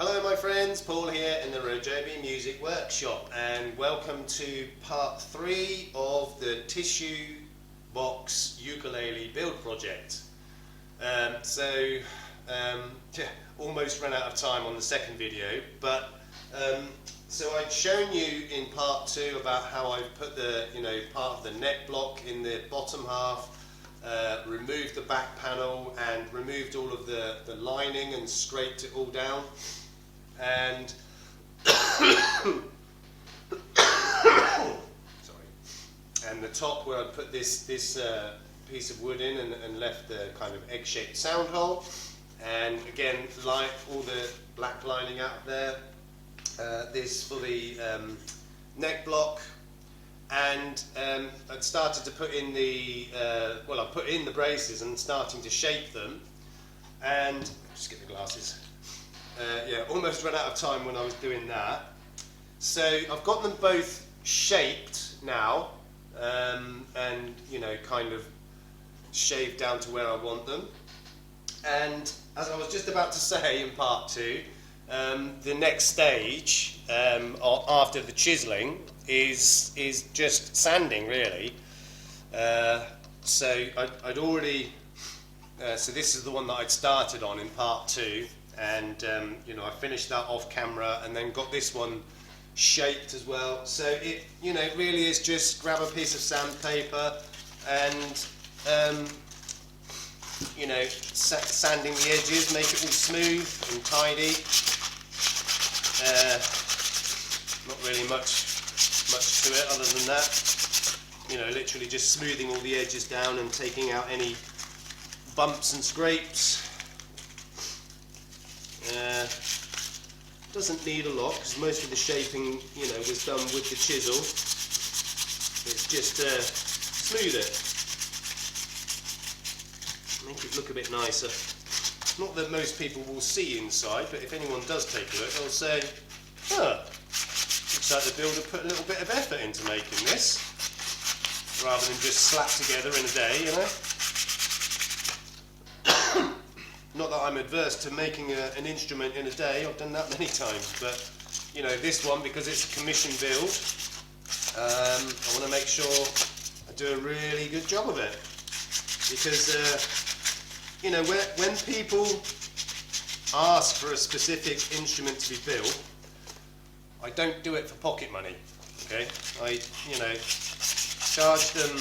Hello my friends, Paul here in the RoJoBe Music Workshop, and welcome to part 3 of the tissue box ukulele build project. Almost ran out of time on the second video, but so I'd shown you in part 2 about how I put the part of the neck block in the bottom half, removed the back panel and removed all of the lining and scraped it all down. And sorry, and the top where I put this piece of wood in and left the kind of egg-shaped sound hole, and again all the black lining out there. This for the neck block, and I'd started to put in the I put in the braces and starting to shape them, and just get the glasses. Almost ran out of time when I was doing that. So I've got them both shaped now, and kind of shaved down to where I want them. And as I was just about to say in part 2, the next stage after the chiseling is just sanding, really. So I'd already so this is the one that I'd started on in part 2. And I finished that off camera and then got this one shaped as well. So it really is just grab a piece of sandpaper and sanding the edges, make it all smooth and tidy. Not really much to it other than that. Literally just smoothing all the edges down and taking out any bumps and scrapes. Doesn't need a lot because most of the shaping was done with the chisel. It's just smooth it, make it look a bit nicer. Not that most people will see inside, but if anyone does take a look, they'll say, looks like the builder put a little bit of effort into making this, rather than just slap together in a day, Not that I'm adverse to making an instrument in a day, I've done that many times, but this one, because it's a commission build, I want to make sure I do a really good job of it. Because, when people ask for a specific instrument to be built, I don't do it for pocket money, okay? I, charge them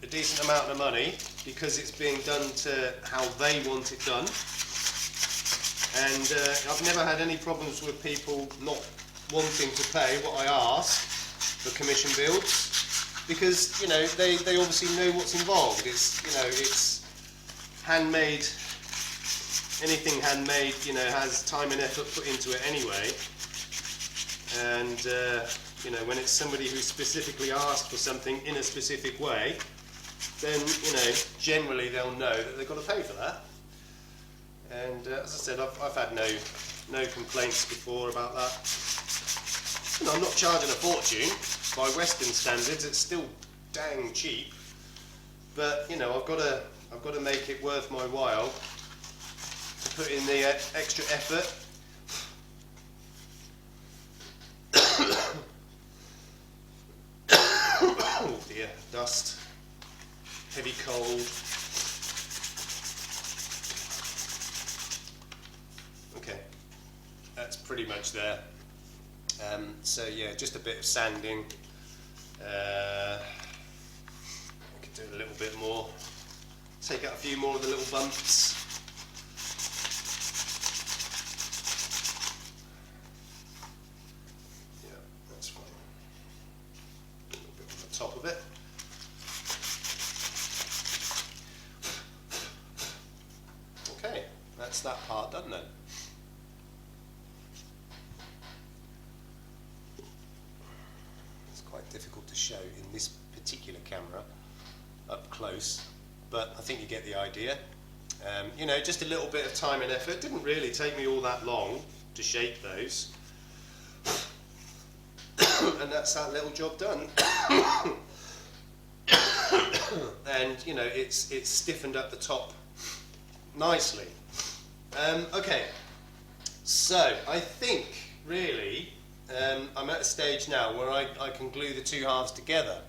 a decent amount of money because it's being done to how they want it done, and I've never had any problems with people not wanting to pay what I ask for commission builds, because they obviously know what's involved. It's handmade. Anything handmade has time and effort put into it anyway, and when it's somebody who specifically asked for something in a specific way, then generally they'll know that they've got to pay for that. And as I said, I've had no complaints before about that. I'm not charging a fortune by Western standards. It's still dang cheap, but I've got to make it worth my while to put in the extra effort. Oh dear, dust. Heavy cold. Okay, that's pretty much there. So yeah, just a bit of sanding. I could do a little bit more. Take out a few more of the little bumps. Yeah, that's fine. A little bit on the top of it. That's that part done then. It's quite difficult to show in this particular camera up close, but I think you get the idea. Just a little bit of time and effort. Didn't really take me all that long to shape those. And that's that little job done. And it's stiffened up the top nicely. Okay, So I think really I'm at a stage now where I can glue the two halves together,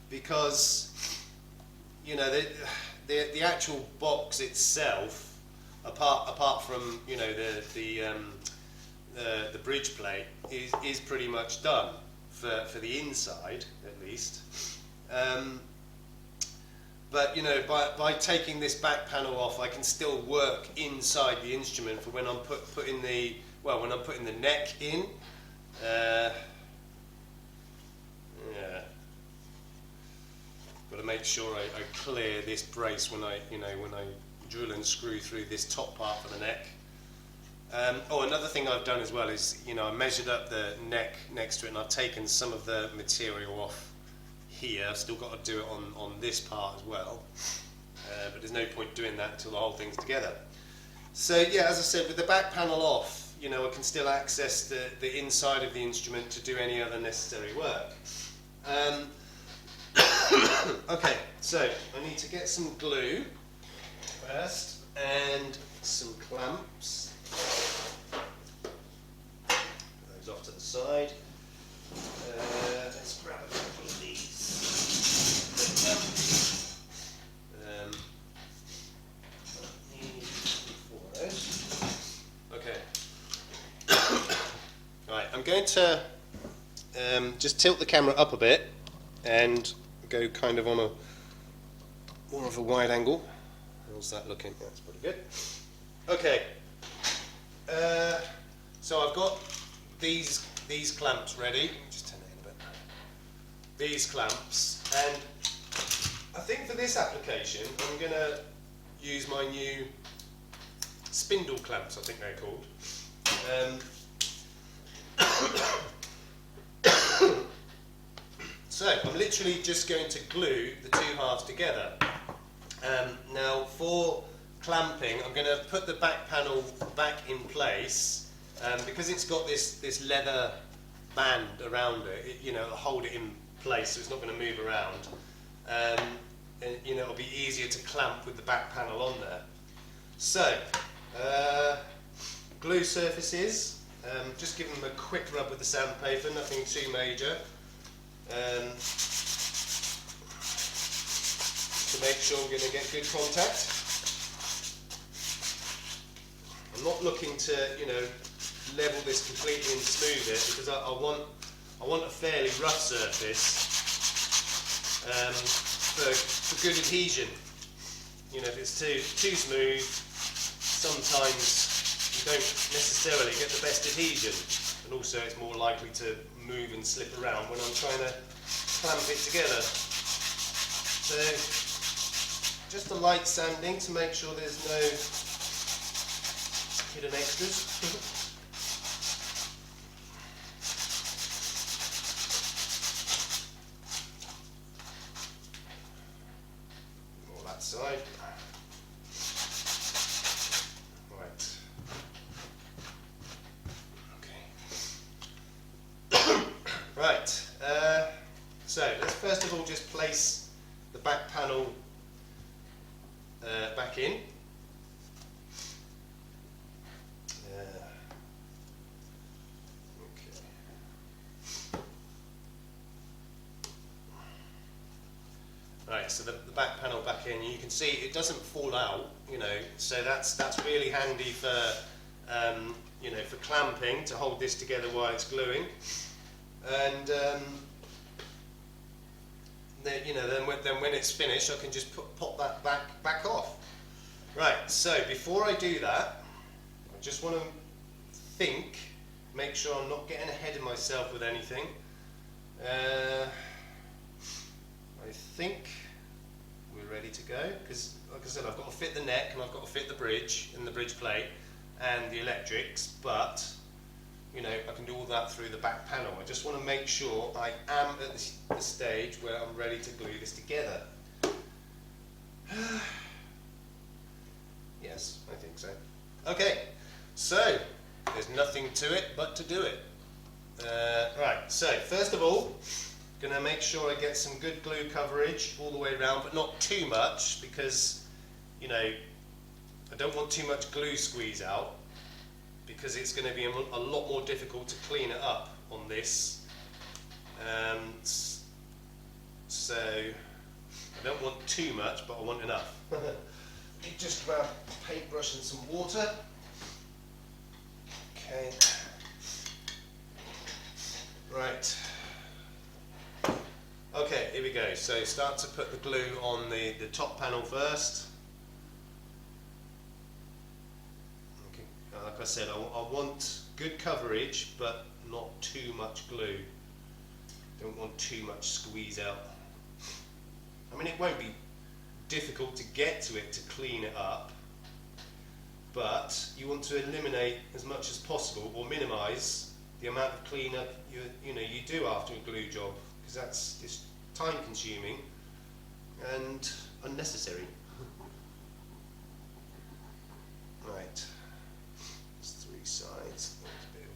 because you know the actual box itself, apart from you know the bridge plate is pretty much done for the inside at least. But you know, by taking this back panel off, I can still work inside the instrument for when I'm putting the neck in. Yeah, got to make sure I clear this brace when I drill and screw through this top part for the neck. Oh, another thing I've done as well is, you know, I measured up the neck next to it, and I've taken some of the material off here. I've still got to do it on this part as well, but there's no point doing that until the whole thing's together. So yeah, as I said, with the back panel off, you know, I can still access the inside of the instrument to do any other necessary work. Okay, so I need to get some glue first and some clamps. Put those off to the side. Let's grab a couple of these. Need 4 of those. Okay. Right, I'm going to just tilt the camera up a bit and go kind of on a more of a wide angle. How's that looking? That's pretty good. Okay. So I've got these clamps ready. Just turn it in a bit. These clamps, and I think for this application I'm going to use my new spindle clamps, I think they're called. So I'm literally just going to glue the two halves together. Now for clamping, I'm going to put the back panel back in place, because it's got this leather band around it, you know, it'll hold it in place so it's not going to move around, and you know, it'll be easier to clamp with the back panel on there. So glue surfaces, just give them a quick rub with the sandpaper, nothing too major, to make sure we're going to get good contact. I'm not looking to, you know, level this completely and smooth it, because I want a fairly rough surface for good adhesion. You know, if it's too smooth, sometimes you don't necessarily get the best adhesion, and also it's more likely to move and slip around when I'm trying to clamp it together. So just a light sanding to make sure there's no hidden extras. More that side. Right. Okay. Right. So let's first of all just place the back panel back in. Right, so the back panel back in, you can see it doesn't fall out, you know, so that's really handy for you know, for clamping, to hold this together while it's gluing, and then, you know, then when it's finished, I can just pop that back off. Right, so before I do that, I just want to make sure I'm not getting ahead of myself with anything. I think we're ready to go, because like I said, I've got to fit the neck and I've got to fit the bridge and the bridge plate and the electrics, but you know, I can do all that through the back panel. I just want to make sure I am at the stage where I'm ready to glue this together. Yes, I think so. Okay, so there's nothing to it but to do it. Right, so first of all, going to make sure I get some good glue coverage all the way around, but not too much, because, you know, I don't want too much glue squeeze out because it's going to be a lot more difficult to clean it up on this. So I don't want too much, but I want enough. You just grab a paintbrush and some water. Okay. Right. Okay, here we go. So start to put the glue on the top panel first. Okay. Like I said, I want good coverage, but not too much glue. Don't want too much squeeze out. I mean, it won't be difficult to get to it to clean it up, but you want to eliminate as much as possible or minimise the amount of cleanup you do after a glue job, because that's just time consuming and unnecessary. Right, there's 3 sides. There's a bit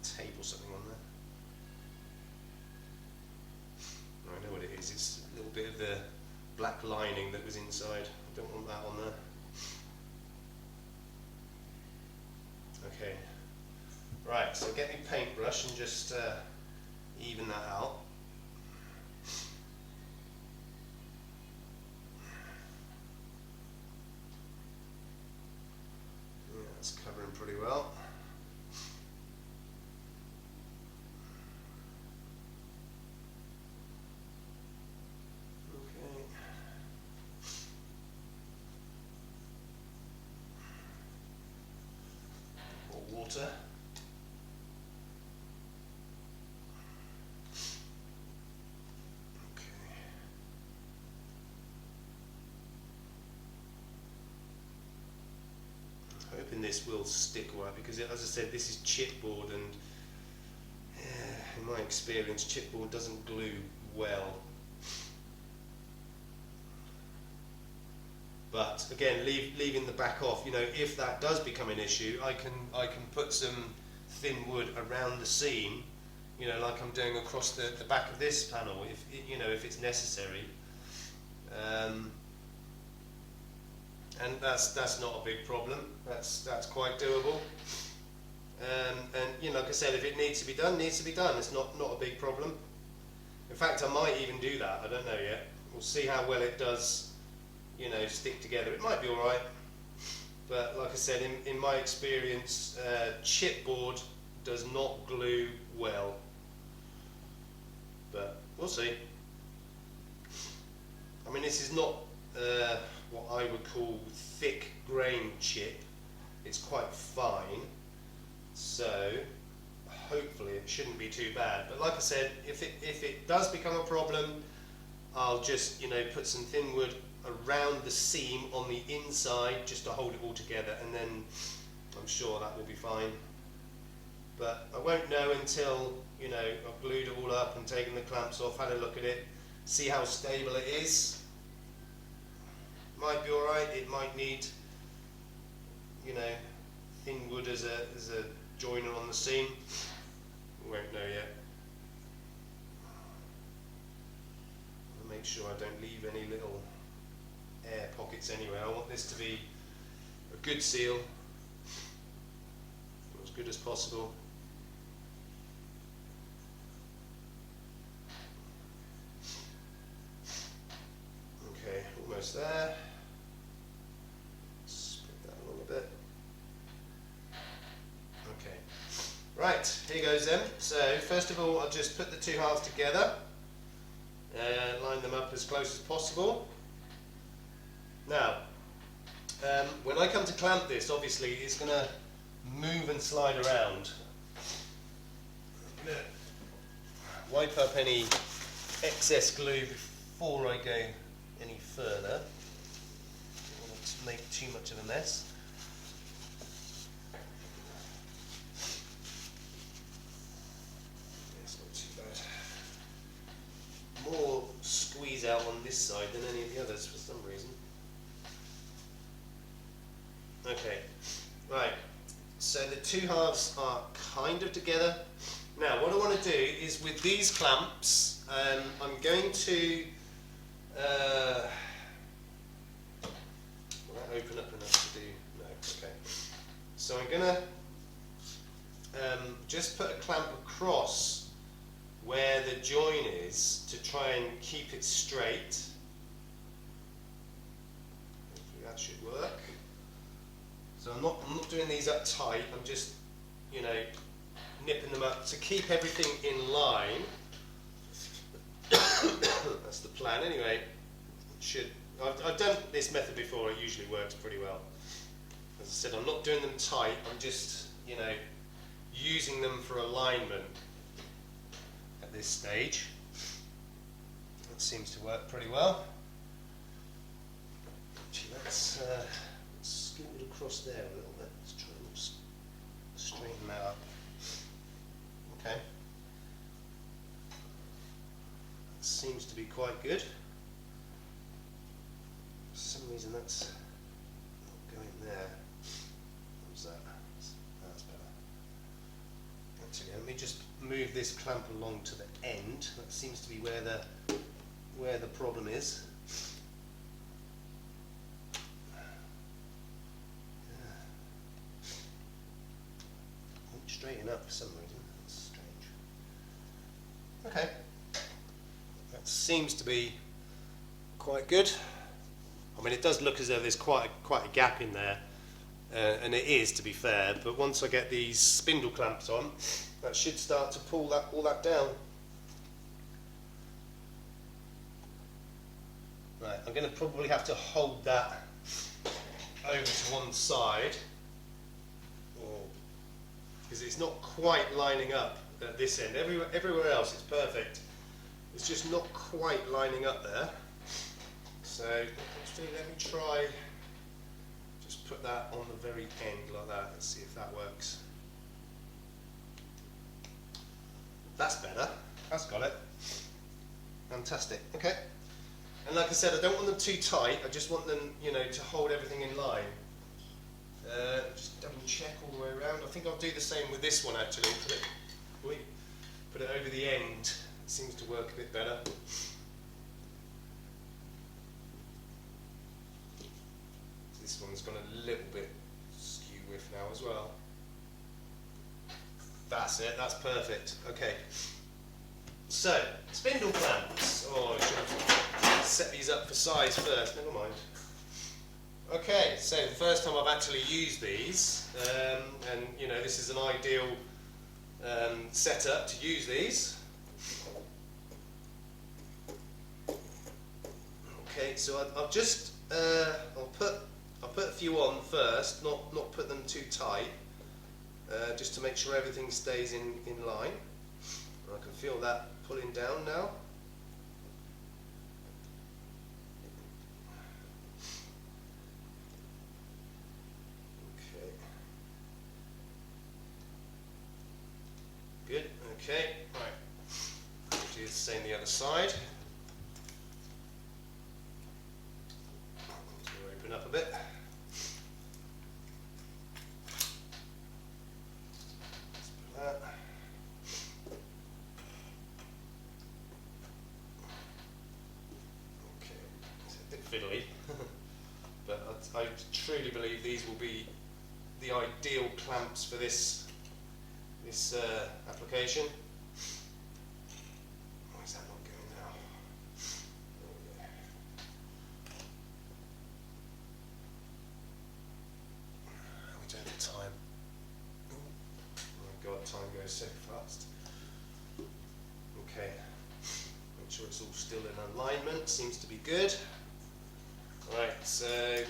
of tape or something on there. I know what it is. It's a little bit of the black lining that was inside. I don't want that on there. Okay. Right, so get me paintbrush and just even that out. Yeah, it's covering pretty well. Okay. More water. Hoping this will stick right, because as I said, this is chipboard, and in my experience chipboard doesn't glue well. But again, leaving the back off, if that does become an issue, I can put some thin wood around the seam, like I'm doing across the back of this panel, if it's necessary. And that's not a big problem. That's quite doable. And like I said, if it needs to be done, It's not a big problem. In fact, I might even do that. I don't know yet. We'll see how well it does, stick together. It might be all right. But like I said, in my experience, chipboard does not glue well. But we'll see. I mean, this is not what I would call thick grain chip. It's quite fine, so hopefully it shouldn't be too bad. But like I said, if it does become a problem, I'll just put some thin wood around the seam on the inside just to hold it all together, and then I'm sure that will be fine. But I won't know until I've glued it all up and taken the clamps off, had a look at it, see how stable it is. Might be alright, it might need thin wood as a joiner on the seam. We won't know yet. I'll make sure I don't leave any little air pockets anywhere. I want this to be a good seal, as good as possible. Okay, almost there. Spread that along a bit. Okay, right, here goes then. So first of all, I'll just put the two halves together and line them up as close as possible. Now, when I come to clamp this, obviously it's going to move and slide around. I'm going to wipe up any excess glue before I go any further. I don't want to make too much of a mess. It's not too bad. More squeeze out on this side than any of the others for some reason. Okay, right, so the two halves are kind of together. Now what I want to do is with these clamps, I'm going to Okay, so I'm gonna just put a clamp across where the join is to try and keep it straight. Hopefully that should work. So I'm not doing these up tight, I'm just, you know, nipping them up to keep everything in line. That's the plan anyway. I've done this method before, it usually works pretty well. As I said, I'm not doing them tight, I'm just, you know, using them for alignment at this stage. That seems to work pretty well. Actually, let's scoot it across there a little bit. Let's try and straighten that up. Okay. That seems to be quite good. For some reason that's not going there. What's that? That's better. Actually, let me just move this clamp along to the end. That seems to be where the problem is. Won't straighten up for some reason. That's strange. Okay. That seems to be quite good. I mean, it does look as though there's quite a gap in there, and it is, to be fair, but once I get these spindle clamps on, that should start to pull all that down. Right, I'm going to probably have to hold that over to one side, because it's not quite lining up at this end. Everywhere else it's perfect. It's just not quite lining up there. So let me try, just put that on the very end like that. Let's see if that works. That's better. That's got it. Fantastic. Okay. And like I said, I don't want them too tight. I just want them, you know, to hold everything in line. Just double check all the way around. I think I'll do the same with this one actually. Put it over the end. It seems to work a bit better. This one's gone a little bit skew with now as well. That's it, that's perfect. Okay. So, spindle clamps. Oh, I should have set these up for size first, never mind. Okay, so the first time I've actually used these, and you know, this is an ideal setup to use these. Okay, so I'll just I'll put a few on first, not put them too tight, just to make sure everything stays in line. I can feel that pulling down now. Okay. Good. Okay. Right. Do the same the other side. Open up a bit. Let's put that. Okay, it's a bit fiddly, but I truly believe these will be the ideal clamps for this application. Why is that not going now? There we go. We don't have time. Oh my god, time goes so fast. Okay, make sure it's all still in alignment, seems to be good. Right, so I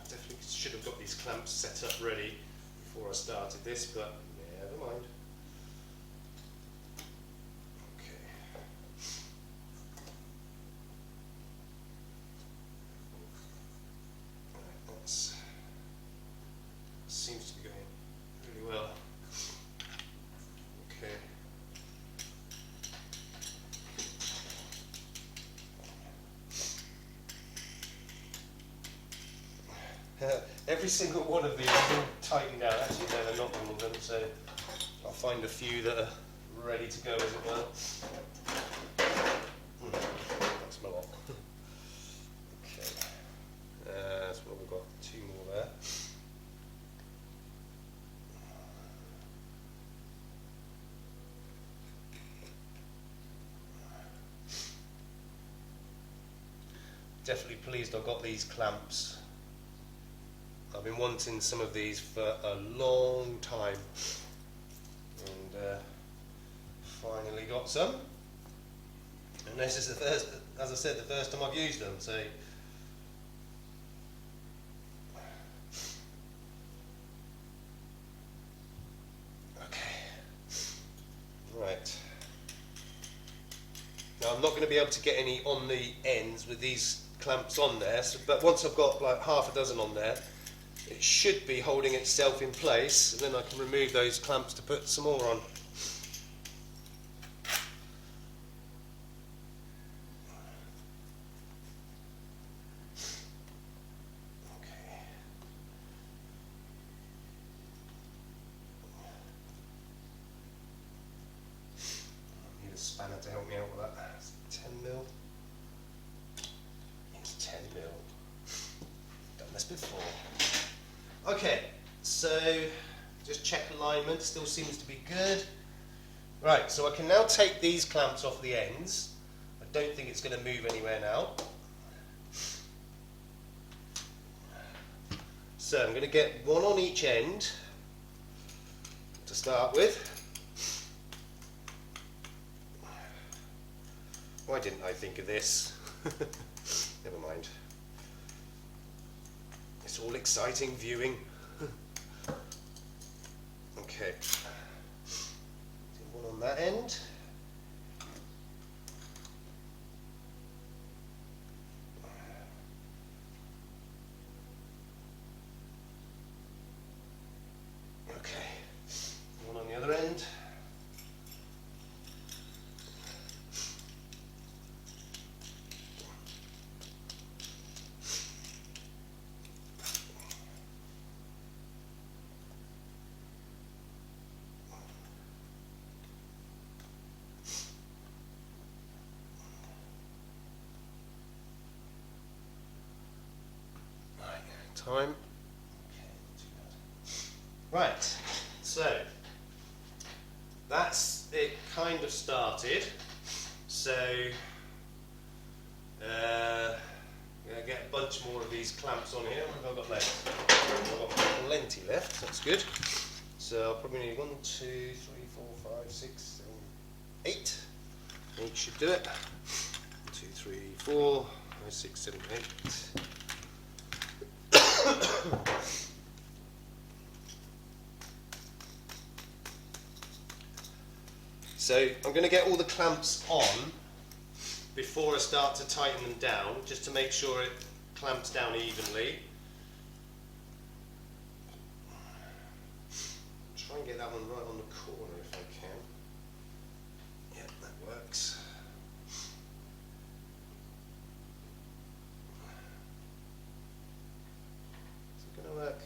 definitely should have got these clamps set up ready before I started this, but never mind. Seems to be going really well. Okay. Every single one of these is all tightened out. Actually, no, they're not all of them, so I'll find a few that are ready to go, as it were. definitely pleased I got these clamps. I've been wanting some of these for a long time, and finally got some. And this is the first, as I said, the first time I've used them. So okay, right. Now I'm not going to be able to get any on the ends with these clamps on there, so, but once I've got like half a dozen on there, it should be holding itself in place, and then I can remove those clamps to put some more on. Okay. I need a spanner to help me out with that. It's 10 mil. It's 10 mil. Done this before. Okay, so just check alignment, still seems to be good. Right, so I can now take these clamps off the ends. I don't think it's going to move anywhere now. So I'm going to get one on each end to start with. Why didn't I think of this? Never mind. It's all exciting viewing. Okay. One on that end. Okay. One on the other end. Time. Right, so that's it kind of started. So I'm going to get a bunch more of these clamps on here. What have I got left? I've got plenty left, that's good. So I'll probably need 1, 2, 3, 4, 5, 6, 7, 8. 8 should do it. 1, 2, 3, 4, 5, 6, 7, 8. So I'm going to get all the clamps on before I start to tighten them down, just to make sure it clamps down evenly. Try and get that one right on the corner if I can. Yeah, that works. Work.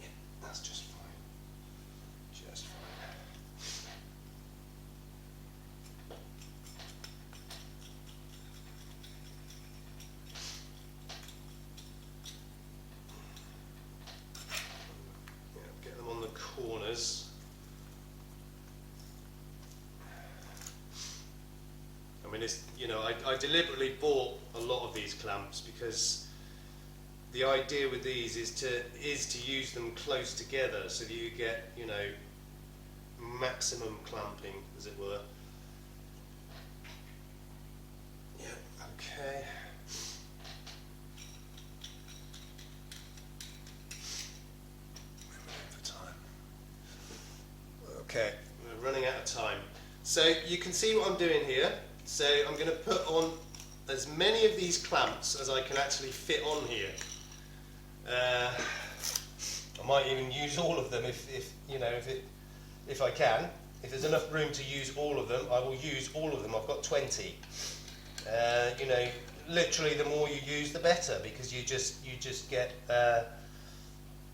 Yeah, that's just fine. Just fine. Yeah, get them on the corners. I mean, it's, you know, I deliberately bought a lot of these clamps because the idea with these is to use them close together so that you get, you know, maximum clamping, as it were. Yeah, okay. For time. Okay, we're running out of time. So you can see what I'm doing here. So I'm going to put on as many of these clamps as I can actually fit on here. I might even use all of them if you know, if I can. If there's enough room to use all of them, I will use all of them. I've got 20. You know, literally, the more you use, the better, because you just get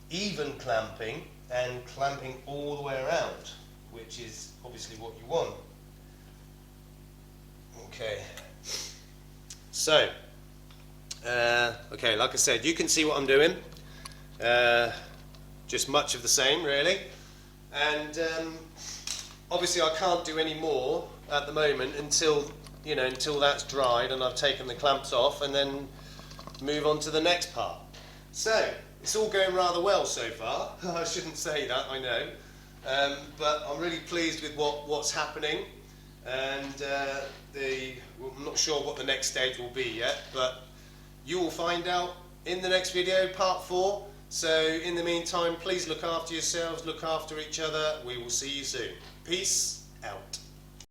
even clamping and clamping all the way around, which is obviously what you want. Okay. So. Okay, like I said, you can see what I'm doing. Just much of the same, really. And obviously I can't do any more at the moment until you know, until that's dried and I've taken the clamps off, and then move on to the next part. So it's all going rather well so far. I shouldn't say that, I know, but I'm really pleased with what's happening, and I'm not sure what the next stage will be yet, but you will find out in the next video, part 4. So in the meantime, please look after yourselves, look after each other. We will see you soon. Peace out.